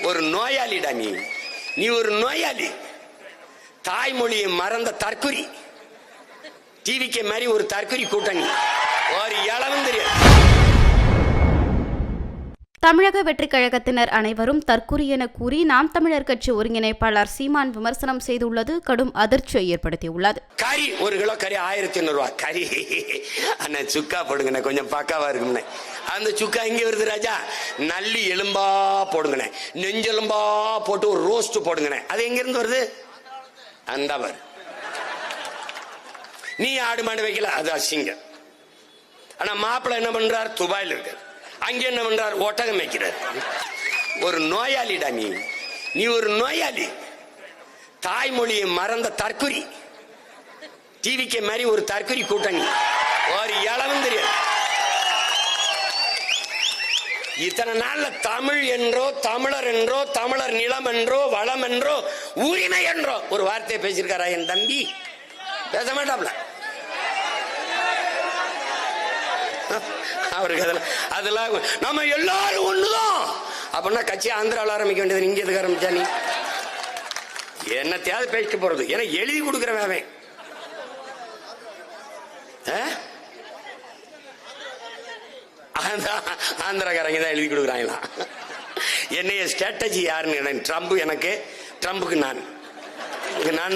ஒரு நோயாளிடா நீ ஒரு நோயாளி. தாய்மொழியை மறந்த தற்குறி. டிவிக்கு மாதிரி ஒரு தற்குறி கூட்டணி. ஒரு இளவும் தெரியாது. தமிழக வெற்றிக் கழகத்தினர் அனைவரும் தற்குறி என கூறி நாம் தமிழர் கட்சி ஒருங்கிணைப்பாளர் சீமான் விமர்சனம் செய்துள்ளது கடும் அதிர்ச்சியை ஏற்படுத்தியுள்ளது. கறி 1 கிலோ கறி 1500 ரூபாய். கறி அண்ணா சுக்கா போடுங்கண்ணே, கொஞ்சம் பக்காவா இருக்கும்ண்ணே. அந்த சுக்கா இங்க வருது ராஜா. நல்லி எலும்பா போடுங்கண்ணே, நெஞ்செலும்பா போட்டு ஒரு ரோஸ்ட் போடுங்கண்ணே. அது எங்க இருந்து வருது? அந்த பாரு. நீ ஆடு மாடு வைக்கல, அது அசிங்கம். ஆனா மாப்பிள்ள என்ன பண்றார்? துபாயில் இருக்கார். அங்கே என்ன பண்றார்? ஒட்டகம் வைக்கிறார். ஒரு நோயாளிடா நீ ஒரு நோயாளி. தாய்மொழியை மறந்த தற்குறி. டிவிக்கு மாதிரி ஒரு தற்குறி கூட்டணி. ஒரு இளவும் தெரியாது. இத்தனை நாள்ல தமிழ் என்றோ, தமிழர் என்றோ, தமிழர் நிலம் என்றோ, வளம் என்றோ, உரிமை என்றோ ஒரு வார்த்தையை பேசியிருக்காரா என் தம்பி? பேச மாட்டாப்ல. அவருக்கு அதெல்லாம் நம்ம எல்லாரும் ஒண்ணுதான் அப்படின்னா கட்சி ஆந்திராவில் ஆரம்பிக்க வேண்டியது. இங்க எதுக்கு ஆரம்பிச்சா நீ? என்னத்தையாவது பேசிட்டு போறது. ஏன்னா எழுதி கொடுக்கிறவன் ஆந்திரக்காரங்க தான் எழுதி கொடுக்குறாங்களா? என்னைய ஸ்ட்ராட்டஜி யாருன்னு ட்ரம்ப் எனக்கு, ட்ரம்புக்கு நான்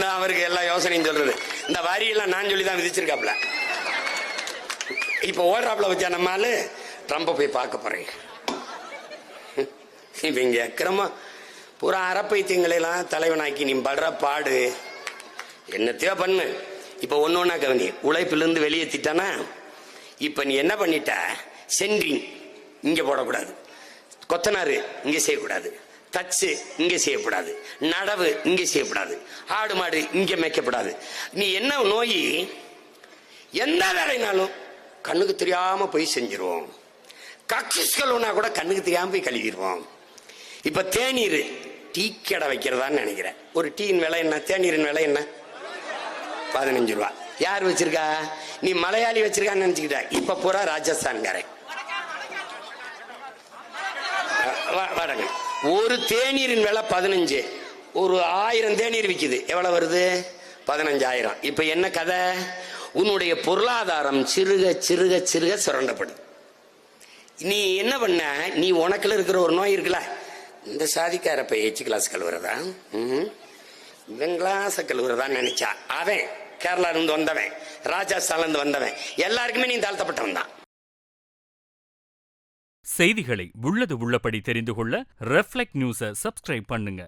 தான் அவருக்கு எல்லா யோசனையும் சொல்றது. இந்த வரியெல்லாம் நான் சொல்லி தான் விதிச்சிருக்காப்ல. இப்ப ஓடுறாப்ல வச்சா நம்மால ட்ரம்ப போய் பார்க்க போறேன். இப்ப இங்க அக்கிரமா பூரா அறப்பைத்தியங்களெல்லாம் தலைவனாக்கி நீ படுற பாடு என்னத்தையோ பண்ணு. இப்ப ஒன்னொன்னா கவனி. உழைப்பிலிருந்து வெளியேற்றிட்டானா இப்ப நீ என்ன பண்ணிட்ட? சென்ட்ரிங் இங்க போடக்கூடாது, கொத்தனாரு இங்க செய்யக்கூடாது, தச்சு இங்க செய்யக்கூடாது, நடவு இங்க செய்யக்கூடாது, ஆடு மாடு இங்க மேய்க்கப்படாது. நீ என்ன நோய்? எந்த வேலைனாலும் கண்ணுக்கு தெரியாம போய் செஞ்சிருவோம். கக்கூஸ்கள் ஒன்னா கூட கண்ணுக்கு தெரியாம போய் கழுவிடுவோம். இப்ப தேநீர் டீ கடை வைக்கிறதான்னு நினைக்கிறேன். ஒரு டீயின் விலை என்ன? தேநீரின் விலை என்ன? 15 ரூபாய். யார் வச்சிருக்கா? நீ மலையாளி வச்சிருக்கான்னு நினைச்சுக்கிட்ட. இப்ப பூரா ராஜஸ்தான்காரன். ஒரு தேநீரின் விலை 15. ஒரு 1000 தேநீர் விக்குது. எவ்வளவு வருது? 15,000. இப்ப என்ன கதை? உன்னுடைய பொருளாதாரம் சிறுக சிறுக சிறுக சுரண்டப்படும். நீ என்ன பண்ண? நீ உனக்குள்ள இருக்கிற ஒரு நோய் இருக்குல்ல, இந்த சாதிக்கார போய் எச்சு கிளாஸ் கழுவுறதா, இவன் கிளாஸ கழுவுறதான்னு நினைச்சா அவன் கேரளா இருந்து வந்தவன், ராஜஸ்தான்ல இருந்து வந்தவன், எல்லாருக்குமே நீ தாழ்த்தப்பட்டவன் தான். செய்திகளை உள்ளது உள்ளபடி தெரிந்து கொள்ள ரெஃப்ளெக்ட் நியூஸை சப்ஸ்கிரைப் பண்ணுங்க.